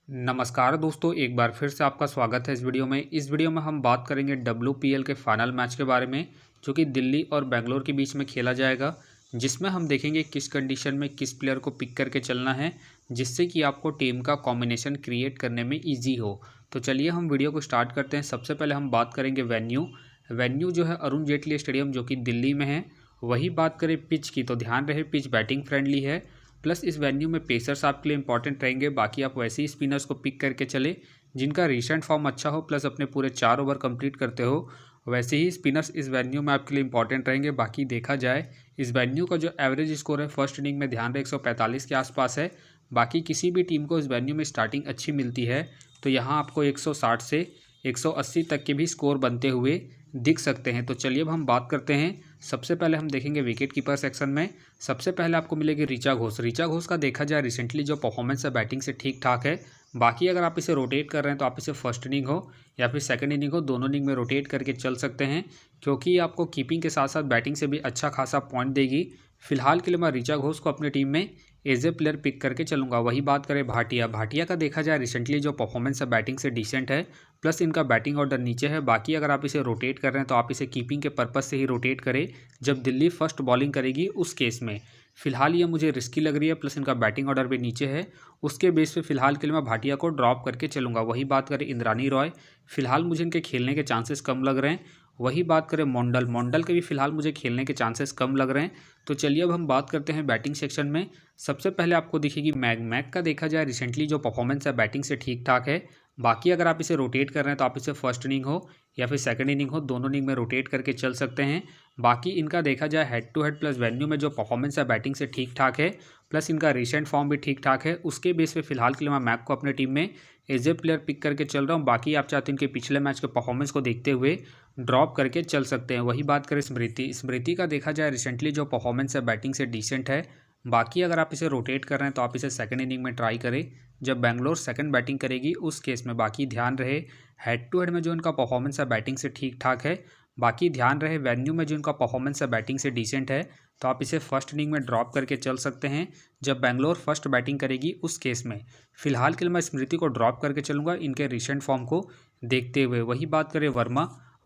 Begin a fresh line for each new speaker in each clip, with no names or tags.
नमस्कार दोस्तों, एक बार फिर से आपका स्वागत है इस वीडियो में। इस वीडियो में हम बात करेंगे WPL के फाइनल मैच के बारे में, जो कि दिल्ली और बेंगलोर के बीच में खेला जाएगा, जिसमें हम देखेंगे किस कंडीशन में किस प्लेयर को पिक करके चलना है, जिससे कि आपको टीम का कॉम्बिनेशन क्रिएट करने में ईजी हो। तो चलिए हम वीडियो को स्टार्ट करते हैं। सबसे पहले हम बात करेंगे वेन्यू जो है अरुण जेटली स्टेडियम, जो कि दिल्ली में है। वही बात करें पिच की, तो ध्यान रहे पिच बैटिंग फ्रेंडली है। प्लस इस वेन्यू में पेसर्स आपके लिए इंपॉर्टेंट रहेंगे। बाकी आप वैसे ही स्पिनर्स को पिक करके चले जिनका रिसेंट फॉर्म अच्छा हो, प्लस अपने पूरे 4 ओवर कंप्लीट करते हो। वैसे ही स्पिनर्स इस वेन्यू में आपके लिए इंपॉर्टेंट रहेंगे। बाकी देखा जाए इस वेन्यू का जो एवरेज स्कोर है फर्स्ट इनिंग में ध्यान रहे 145 के आसपास है। बाकी किसी भी टीम को इस वेन्यू में स्टार्टिंग अच्छी मिलती है तो यहाँ आपको 160 से 180 तक के भी स्कोर बनते हुए दिख सकते हैं। तो चलिए अब हम बात करते हैं। सबसे पहले हम देखेंगे विकेट कीपर सेक्शन में। सबसे पहले आपको मिलेगी ऋचा घोष। ऋचा घोष का देखा जाए रिसेंटली जो परफॉर्मेंस है बैटिंग से ठीक ठाक है। बाकी अगर आप इसे रोटेट कर रहे हैं तो आप इसे फर्स्ट इनिंग हो या फिर सेकंड इनिंग हो, दोनों इनिंग में रोटेट करके चल सकते हैं, क्योंकि आपको कीपिंग के साथ साथ बैटिंग से भी अच्छा खासा पॉइंट देगी। फिलहाल के लिए मैं ऋचा घोष को अपनी टीम में एज ए प्लेयर पिक करके चलूंगा। वही बात करें भाटिया का देखा जाए रिसेंटली जो परफॉर्मेंस है बैटिंग से डिसेंट है, प्लस इनका बैटिंग ऑर्डर नीचे है। बाकी अगर आप इसे रोटेट कर रहे हैं तो आप इसे कीपिंग के पर्पज से ही रोटेट करें जब दिल्ली फर्स्ट बॉलिंग करेगी उस केस में। फिलहाल ये मुझे रिस्की लग रही है, प्लस इनका बैटिंग ऑर्डर भी नीचे है। उसके बेस पे फिलहाल के लिए मैं भाटिया को ड्रॉप करके चलूंगा। वही बात करें इंद्रानी रॉय, फिलहाल मुझे इनके खेलने के चांसेस कम लग रहे हैं। वही बात करें मोंडल के भी फिलहाल मुझे खेलने के चांसेस कम लग रहे हैं। तो चलिए अब हम बात करते हैं बैटिंग सेक्शन में। सबसे पहले आपको दिखेगी मैग का देखा जाए रिसेंटली जो परफॉर्मेंस है बैटिंग से ठीक ठाक है। बाकी अगर आप इसे रोटेट कर रहे हैं तो आप इसे फर्स्ट इनिंग हो या फिर सेकंड इनिंग हो, दोनों इनिंग में रोटेट करके चल सकते हैं। बाकी इनका देखा जाए head to head plus venue में जो परफॉर्मेंस है बैटिंग से ठीक ठाक है, प्लस इनका रिसेंट फॉर्म भी ठीक ठाक है। उसके बेस पे फिलहाल के लिए मैं मैक को अपने टीम में एज ए प्लेयर पिक करके चल रहा हूँ। बाकी आप चाहते हैं इनके पिछले मैच के परफॉर्मेंस को देखते हुए ड्रॉप करके चल सकते हैं। वही बात करें स्मृति का देखा जाए रिसेंटली जो परफॉर्मेंस है बैटिंग से डिसेंट है। बाकी अगर आप इसे रोटेट कर रहे हैं तो आप इसे सेकंड इनिंग में ट्राई करें जब बेंगलोर सेकंड बैटिंग करेगी उस केस में। बाकी ध्यान रहे हेड टू हेड में जो इनका परफॉर्मेंस है बैटिंग से ठीक ठाक है। बाकी ध्यान रहे वेन्यू में जो इनका परफॉर्मेंस है बैटिंग से डिसेंट है, तो आप इसे फर्स्ट इनिंग में ड्रॉप करके चल सकते हैं जब बेंगलोर फर्स्ट बैटिंग करेगी उस केस में। फिलहाल के लिए मैं स्मृति को ड्रॉप करके चलूँगा इनके रिसेंट फॉर्म को देखते हुए। वही बात करें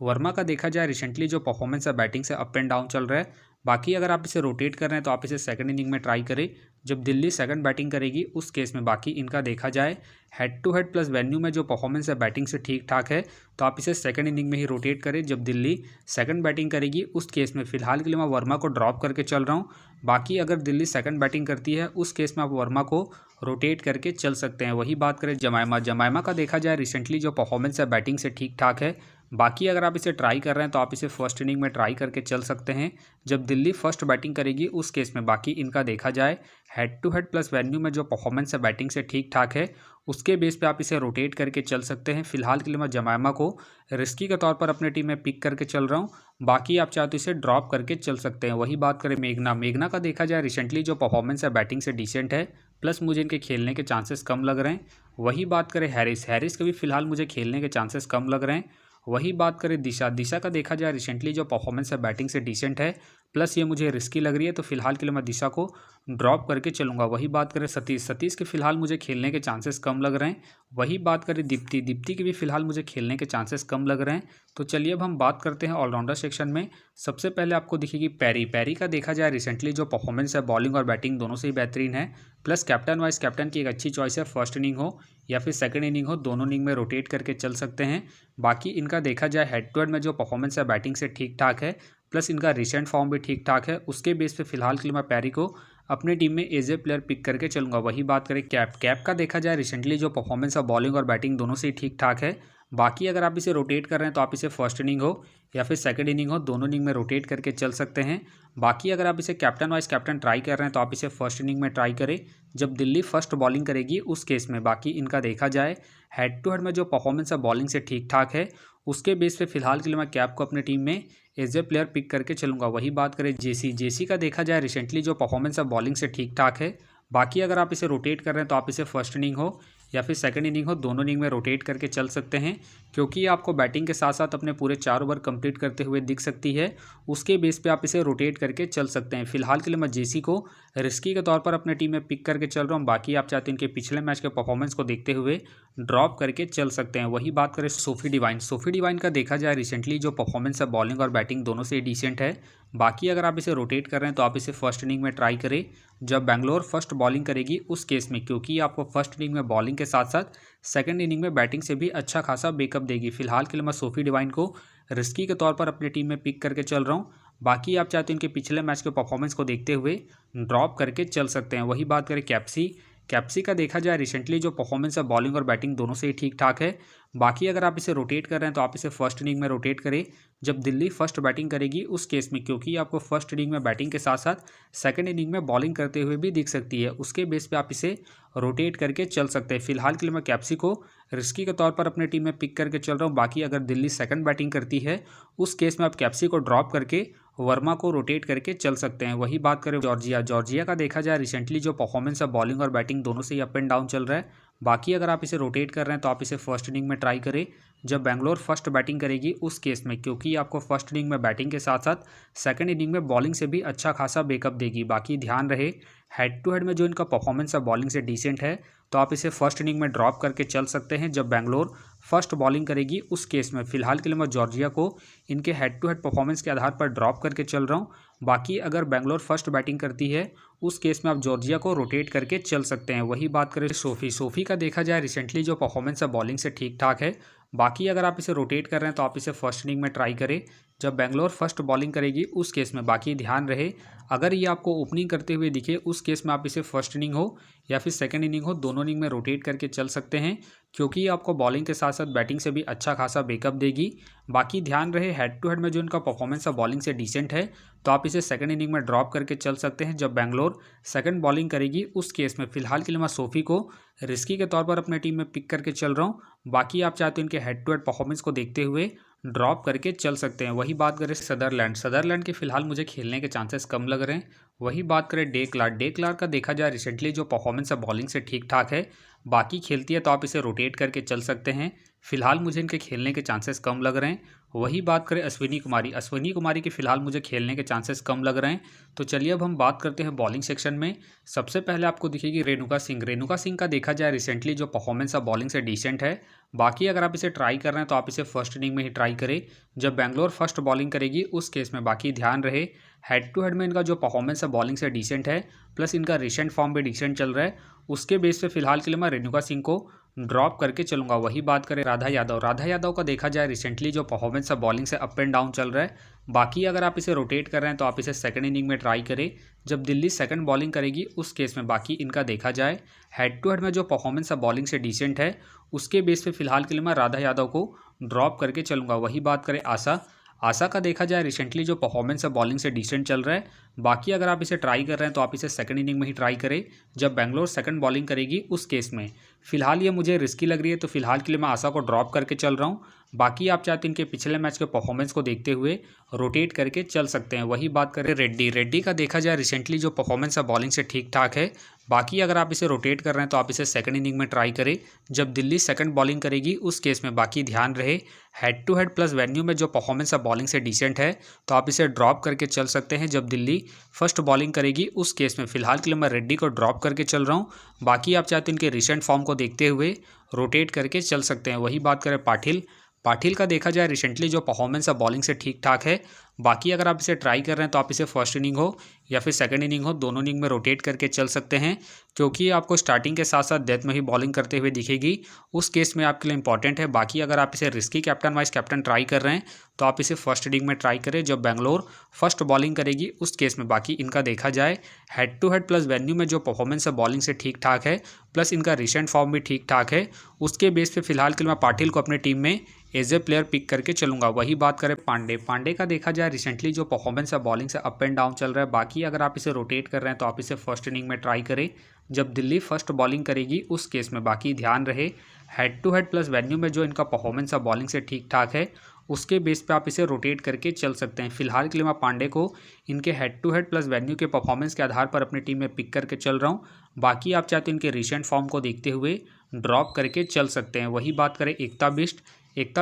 वर्मा का देखा जाए रिसेंटली जो परफॉर्मेंस है बैटिंग से अप एंड डाउन चल रहा है। बाकी अगर आप इसे रोटेट कर रहे हैं तो आप इसे सेकंड इनिंग में ट्राई करें जब दिल्ली सेकंड बैटिंग करेगी उस केस में। बाकी इनका देखा जाए head to head plus venue में जो परफॉर्मेंस है बैटिंग से ठीक ठाक है, तो आप इसे सेकंड इनिंग में ही रोटेट करें जब दिल्ली सेकंड बैटिंग करेगी उस केस में। फिलहाल के लिए मैं वर्मा को ड्रॉप करके चल रहा हूँ। बाकी अगर दिल्ली सेकंड बैटिंग करती है उस केस में आप वर्मा को रोटेट करके चल सकते हैं। वही बात करें जमाइमा का देखा जाए रिसेंटली जो परफॉर्मेंस है बैटिंग से ठीक ठाक है। बाकी अगर आप इसे ट्राई कर रहे हैं तो आप इसे फर्स्ट इनिंग में ट्राई करके चल सकते हैं जब दिल्ली फर्स्ट बैटिंग करेगी उस केस में। बाकी इनका देखा जाए head to head plus venue में जो परफॉर्मेंस है बैटिंग से ठीक ठाक है, उसके बेस पे आप इसे रोटेट करके चल सकते हैं। फिलहाल के लिए मैं जमाइमा को रिस्की के तौर पर अपने टीम में पिक करके चल रहा हूँ। बाकी आप चाहे तो इसे ड्रॉप करके चल सकते हैं। वही बात करें मेघना का देखा जाए रिसेंटली जो परफॉर्मेंस है बैटिंग से डिसेंट है, प्लस मुझे इनके खेलने के चांसेस कम लग रहे हैं। वही बात करें हैरिस के भी फिलहाल मुझे खेलने के चांसेस कम लग रहे हैं। वही बात करें दिशा का देखा जाए रिसेंटली जो परफॉर्मेंस है बैटिंग से डिसेंट है, प्लस ये मुझे रिस्की लग रही है, तो फिलहाल के लिए मैं दिशा को ड्रॉप करके चलूंगा। वही बात करें सतीश के फिलहाल मुझे खेलने के चांसेस कम लग रहे हैं। वही बात करें दीप्ति के भी फिलहाल मुझे खेलने के चांसेस कम लग रहे हैं। तो चलिए अब हम बात करते हैं ऑलराउंडर सेक्शन में। सबसे पहले आपको दिखेगी पैरी का देखा जाए रिसेंटली जो परफॉर्मेंस है बॉलिंग और बैटिंग दोनों से ही बेहतरीन है, प्लस कैप्टन वाइस कैप्टन की एक अच्छी चॉइस है। फर्स्ट इनिंग हो या फिर सेकंड इनिंग हो, दोनों इनिंग में रोटेट करके चल सकते हैं। बाकी इनका देखा जाए हेड टू हेड में जो परफॉर्मेंस है बैटिंग से ठीक ठाक है, प्लस इनका रिसेंट फॉर्म भी ठीक ठाक है। उसके बेस पे फिलहाल के लिए मैं पैरी को अपनी टीम में एज ए प्लेयर पिक करके चलूंगा। वही बात करें कैप का देखा जाए रिसेंटली जो परफॉर्मेंस है बॉलिंग और बैटिंग दोनों से ही ठीक ठाक है। बाकी अगर आप इसे रोटेट कर रहे हैं तो आप इसे फर्स्ट इनिंग हो या फिर सेकंड इनिंग हो, दोनों इनिंग में रोटेट करके चल सकते हैं। बाकी अगर आप इसे कैप्टन वाइस कैप्टन ट्राई कर रहे हैं तो आप इसे फर्स्ट इनिंग में ट्राई करें जब दिल्ली फर्स्ट बॉलिंग करेगी उस केस में। बाकी इनका देखा जाए हेड टू हेड में जो परफॉर्मेंस है बॉलिंग से ठीक ठाक है, उसके बेस पे फिलहाल के लिए मैं कैप को अपनी टीम में एज ए प्लेयर पिक करके चलूंगा। वही बात करें जेसी का देखा जाए रिसेंटली जो परफॉर्मेंस है बॉलिंग से ठीक ठाक है। बाकी अगर आप इसे रोटेट कर रहे हैं तो आप इसे फर्स्ट इनिंग हो या फिर सेकंड इनिंग हो, दोनों इनिंग में रोटेट करके चल सकते हैं, क्योंकि ये आपको बैटिंग के साथ साथ अपने पूरे 4 ओवर कंप्लीट करते हुए दिख सकती है। उसके बेस पे आप इसे रोटेट करके चल सकते हैं। फिलहाल के लिए मैं जेसी को रिस्की के तौर पर अपने टीम में पिक करके चल रहा हूँ। बाकी आप चाहते हैं इनके पिछले मैच के परफॉर्मेंस को देखते हुए ड्रॉप करके चल सकते हैं। वही बात करें सोफी डिवाइन, सोफी डिवाइन का देखा जाए रिसेंटली जो परफॉर्मेंस है बॉलिंग और बैटिंग दोनों से डिसेंट है। बाकी अगर आप इसे रोटेट कर रहे हैं तो आप इसे फर्स्ट इनिंग में ट्राई करें जब बेंगलोर फर्स्ट बॉलिंग करेगी उस केस में, क्योंकि आपको फर्स्ट इनिंग में बॉलिंग के साथ साथ सेकंड इनिंग में बैटिंग से भी अच्छा खासा बैकअप देगी। फिलहाल के लिए मैं सोफी डिवाइन को रिस्की के तौर पर अपनी टीम में पिक करके चल रहा हूँ। बाकी आप चाहते हैं इनके पिछले मैच के परफॉर्मेंस को देखते हुए ड्रॉप करके चल सकते हैं। वही बात करें कैप्सी, कैप्सी का देखा जाए रिसेंटली जो परफॉर्मेंस है बॉलिंग और बैटिंग दोनों से ही ठीक ठाक है। बाकी अगर आप इसे रोटेट कर रहे हैं तो आप इसे फर्स्ट इनिंग में रोटेट करें जब दिल्ली फर्स्ट बैटिंग करेगी उस केस में, क्योंकि आपको फर्स्ट इनिंग में बैटिंग के साथ साथ सेकंड इनिंग में बॉलिंग करते हुए भी दिख सकती है। उसके बेस पे आप इसे रोटेट करके चल सकते हैं। फिलहाल के लिए मैं कैप्सी को रिस्की के तौर पर अपने टीम में पिक करके चल रहा हूँ। बाकी अगर दिल्ली सेकंड बैटिंग करती है उस केस में आप कैप्सी को ड्रॉप करके वर्मा को रोटेट करके चल सकते हैं। वही बात करें जॉर्जिया, जॉर्जिया का देखा जाए रिसेंटली जो परफॉर्मेंस है बॉलिंग और बैटिंग दोनों से ही अप एंड डाउन चल रहा है। बाकी अगर आप इसे रोटेट कर रहे हैं तो आप इसे फर्स्ट इनिंग में ट्राई करें जब बेंगलोर फर्स्ट बैटिंग करेगी उस केस में, क्योंकि आपको फर्स्ट इनिंग में बैटिंग के साथ साथ सेकंड इनिंग में बॉलिंग से भी अच्छा खासा बैकअप देगी। बाकी ध्यान रहे हेड टू हेड में जो इनका परफॉर्मेंस है बॉलिंग से डिसेंट है, तो आप इसे फर्स्ट इनिंग में ड्रॉप करके चल सकते हैं जब बेंगलोर फर्स्ट बॉलिंग करेगी उस केस में। फिलहाल के लिए मैं जॉर्जिया को इनके हेड टू हेड परफॉर्मेंस के आधार पर ड्रॉप करके चल रहा हूँ। बाकी अगर बेंगलोर फर्स्ट बैटिंग करती है उस केस में आप जॉर्जिया को रोटेट करके चल सकते हैं। वही बात करें सोफी, सोफी का देखा जाए रिसेंटली जो परफॉर्मेंस है बॉलिंग से ठीक ठाक है। बाकी अगर आप इसे रोटेट कर रहे हैं तो आप इसे फर्स्ट इनिंग में ट्राई करें जब बेंगलोर फर्स्ट बॉलिंग करेगी उस केस में। बाकी ध्यान रहे अगर ये आपको ओपनिंग करते हुए दिखे उस केस में आप इसे फर्स्ट इनिंग हो या फिर सेकंड इनिंग हो, दोनों इनिंग में रोटेट करके चल सकते हैं, क्योंकि ये आपको बॉलिंग के साथ साथ बैटिंग से भी अच्छा खासा बैकअप देगी। बाकी ध्यान रहे हेड टू हेड में जो इनका परफॉर्मेंस है बॉलिंग से डिसेंट है, तो आप इसे सेकंड इनिंग में ड्रॉप करके चल सकते हैं जब बेंगलोर सेकंड बॉलिंग करेगी उस केस में। फिलहाल के लिए मैं सोफी को रिस्की के तौर पर अपने टीम में पिक करके चल रहा हूँ। बाकी आप चाहते हैं इनके हेड टू हेड परफॉर्मेंस को देखते हुए ड्रॉप करके चल सकते हैं। वही बात करें सदरलैंड, सदरलैंड के फिलहाल मुझे खेलने के चांसेस कम लग रहे हैं। वही बात करें डे क्लार्क, डे क्लार्क का देखा जाए रिसेंटली जो परफॉर्मेंस है बॉलिंग से ठीक ठाक है। बाकी खेलती है तो आप इसे रोटेट करके चल सकते हैं। फिलहाल मुझे इनके खेलने के चांसेस कम लग रहे हैं। वही बात करें अश्विनी कुमारी, अश्विनी कुमारी के फिलहाल मुझे खेलने के चांसेस कम लग रहे हैं। तो चलिए अब हम बात करते हैं बॉलिंग सेक्शन में। सबसे पहले आपको दिखेगी रेणुका सिंह, रेणुका सिंह का देखा जाए रिसेंटली जो परफॉर्मेंस है बॉलिंग से डिसेंट है। बाकी अगर आप इसे ट्राई कर रहे हैं तो आप इसे फर्स्ट इनिंग में ही ट्राई करें जब बेंगलोर फर्स्ट बॉलिंग करेगी उस केस में। बाकी ध्यान रहे हेड टू हेड में इनका जो परफॉर्मेंस है बॉलिंग से डिसेंट है, प्लस इनका रिसेंट फॉर्म भी डिसेंट चल रहा है। उसके बेस पे फिलहाल के लिए मैं रेणुका सिंह को ड्रॉप करके चलूंगा। वही बात करें राधा यादव, राधा यादव का देखा जाए रिसेंटली जो परफॉर्मेंस है बॉलिंग से अप एंड डाउन चल रहा है। बाकी अगर आप इसे रोटेट कर रहे हैं तो आप इसे सेकंड इनिंग में ट्राई करें जब दिल्ली सेकंड बॉलिंग करेगी उस केस में। बाकी इनका देखा जाए हेड टू हेड में जो परफॉर्मेंस है बॉलिंग से डिसेंट है, उसके बेस पे फिलहाल के लिए मैं राधा यादव को ड्रॉप करके चलूंगा। वही बात करें आशा, आशा का देखा जाए रिसेंटली जो परफॉर्मेंस है बॉलिंग से डिसेंट चल रहा है। बाकी अगर आप इसे ट्राई कर रहे हैं तो आप इसे सेकंड इनिंग में ही ट्राई करें जब बेंगलोर सेकंड बॉलिंग करेगी उस केस में। फिलहाल ये मुझे रिस्की लग रही है, तो फिलहाल के लिए मैं आशा को ड्रॉप करके चल रहा हूँ। बाकी आप चाहते हैं इनके पिछले मैच के परफॉर्मेंस को देखते हुए रोटेट करके चल सकते हैं। वही बात करें रेड्डी, रेड्डी का देखा जाए रिसेंटली जो परफॉर्मेंस है बॉलिंग से ठीक ठाक है। बाकी अगर आप इसे रोटेट कर रहे हैं तो आप इसे सेकंड इनिंग में ट्राई करें जब दिल्ली सेकंड बॉलिंग करेगी उस केस में। बाकी ध्यान रहे head to head plus venue में जो परफॉर्मेंस है बॉलिंग से डिसेंट है, तो आप इसे ड्रॉप करके चल सकते हैं जब दिल्ली फर्स्ट बॉलिंग करेगी उस केस में। फिलहाल के लिए मैं रेड्डी को ड्रॉप करके चल रहा हूँ। बाकी आप चाहते हैं इनके रिसेंट फॉर्म को देखते हुए रोटेट करके चल सकते हैं। वही बात करें पाटिल, पाटिल का देखा जाए रिसेंटली जो परफॉर्मेंस है बॉलिंग से ठीक ठाक है। बाकी अगर आप इसे ट्राई कर रहे हैं तो आप इसे फर्स्ट इनिंग हो या फिर सेकंड इनिंग हो, दोनों इनिंग में रोटेट करके चल सकते हैं, क्योंकि आपको स्टार्टिंग के साथ साथ डेथ में ही बॉलिंग करते हुए दिखेगी। उस केस में आपके लिए इंपॉर्टेंट है। बाकी अगर आप इसे risky captain vice captain try कर रहे हैं तो आप इसे फर्स्ट इनिंग में ट्राई करें जब बेंगलोर फर्स्ट बॉलिंग करेगी उस केस में। बाकी इनका देखा जाए head to head plus venue में जो परफॉर्मेंस है बॉलिंग से ठीक ठाक है, प्लस इनका रिसेंट फॉर्म भी ठीक ठाक है। उसके बेस पे फिलहाल के लिए मैं पाटिल को अपने टीम में एज ए प्लेयर पिक करके चलूंगा। वही बात करें पांडे, पांडे का देखा जाए रिसेंटली जो परफॉर्मेंस है बॉलिंग से अप एंड डाउन चल रहा है। बाकी अगर आप इसे रोटेट कर रहे हैं तो आप इसे फर्स्ट इनिंग में ट्राई करें जब दिल्ली फर्स्ट बॉलिंग करेगी उस केस में। बाकी ध्यान रहे head to head plus venue में जो इनका परफॉर्मेंस है बॉलिंग से ठीक ठाक है, उसके बेस पे आप इसे रोटेट करके चल सकते हैं। फिलहाल के लिए मैं पांडे को इनके head to head plus venue के परफॉर्मेंस के आधार पर अपनी टीम में पिक करके चल रहा हूँ। बाकी आप चाहे तो इनके रिसेंट फॉर्म को देखते हुए ड्रॉप करके चल सकते हैं। वही बात करें एकता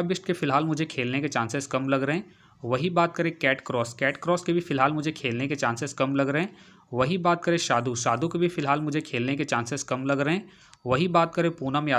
बिष्ट के फिलहाल मुझे खेलने के चांसेस कम लग रहे हैं। वही बात करें कैट क्रॉस के भी फिलहाल मुझे खेलने के चांसेस कम लग रहे हैं। वही बात करें साधु के भी फिलहाल मुझे खेलने के चांसेस कम लग रहे हैं। वही बात करें पूनम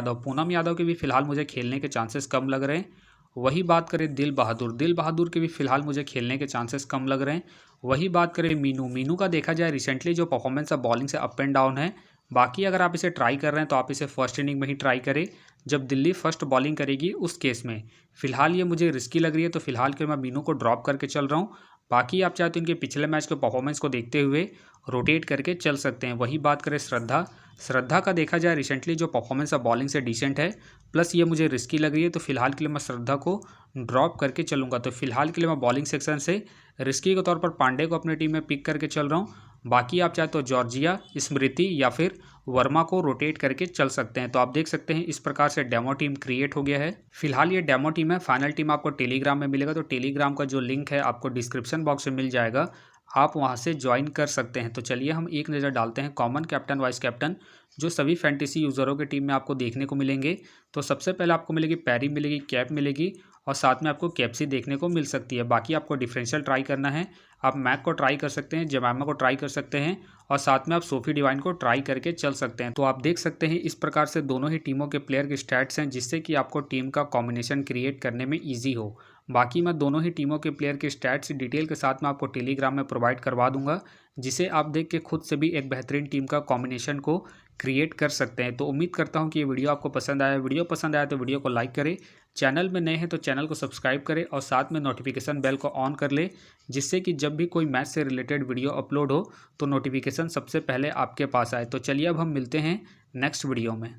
यादव के भी फिलहाल मुझे खेलने के चांसेस कम लग रहे हैं। वही बात करें दिल बहादुर के भी फिलहाल मुझे खेलने के चांसेस कम लग रहे हैं। वही बात करें मीनू का देखा जाए रिसेंटली जो परफॉर्मेंस है बॉलिंग से अप एंड डाउन है। बाकी अगर आप इसे ट्राई कर रहे हैं तो आप इसे फर्स्ट इनिंग में ही ट्राई करें जब दिल्ली फर्स्ट बॉलिंग करेगी उस केस में। फिलहाल ये मुझे रिस्की लग रही है तो फिलहाल के मैं मीनू को ड्रॉप करके चल रहा हूँ। बाकी आप चाहे तो इनके पिछले मैच के परफॉर्मेंस को देखते हुए रोटेट करके चल सकते हैं। वही बात करें श्रद्धा का देखा जाए रिसेंटली जो परफॉर्मेंस है बॉलिंग से डिसेंट है, प्लस ये मुझे रिस्की लग रही है तो फिलहाल के लिए मैं श्रद्धा को ड्रॉप करके चलूँगा। तो फिलहाल के लिए मैं बॉलिंग सेक्शन से रिस्की के तौर पर पांडे को अपनी टीम में पिक करके चल रहा हूँ। बाकी आप चाहे तो जॉर्जिया, स्मृति या फिर वर्मा को रोटेट करके चल सकते हैं। तो आप देख सकते हैं इस प्रकार से डेमो टीम क्रिएट हो गया है। फिलहाल ये डेमो टीम है, फाइनल टीम आपको टेलीग्राम में मिलेगा। तो टेलीग्राम का जो लिंक है आपको डिस्क्रिप्शन बॉक्स में मिल जाएगा, आप वहां से ज्वाइन कर सकते हैं। तो चलिए हम एक नज़र डालते हैं कॉमन कैप्टन वाइस कैप्टन जो सभी फैंटेसी यूज़रों की टीम में आपको देखने को मिलेंगे। तो सबसे पहले आपको मिलेगी पैरी मिलेगी, कैप मिलेगी और साथ में आपको कैप्सी देखने को मिल सकती है। बाकी आपको डिफरेंशियल ट्राई करना है, आप मैक को ट्राई कर सकते हैं, जमामा को ट्राई कर सकते हैं और साथ में आप सोफी डिवाइन को ट्राई करके चल सकते हैं। तो आप देख सकते हैं इस प्रकार से दोनों ही टीमों के प्लेयर के स्टैट्स हैं जिससे कि आपको टीम का कॉम्बिनेशन क्रिएट करने में ईजी हो। बाकी मैं दोनों ही टीमों के प्लेयर के स्टैट्स डिटेल के साथ में आपको टेलीग्राम में प्रोवाइड करवा दूंगा, जिसे आप देख के खुद से भी एक बेहतरीन टीम का कॉम्बिनेशन को क्रिएट कर सकते हैं। तो उम्मीद करता हूं कि ये वीडियो आपको पसंद आया। वीडियो पसंद आया तो वीडियो को लाइक करें, चैनल में नए हैं तो चैनल को सब्सक्राइब करें और साथ में नोटिफिकेशन बेल को ऑन कर ले, जिससे कि जब भी कोई मैच से रिलेटेड वीडियो अपलोड हो तो नोटिफिकेशन सबसे पहले आपके पास आए। तो चलिए अब हम मिलते हैं नेक्स्ट वीडियो में।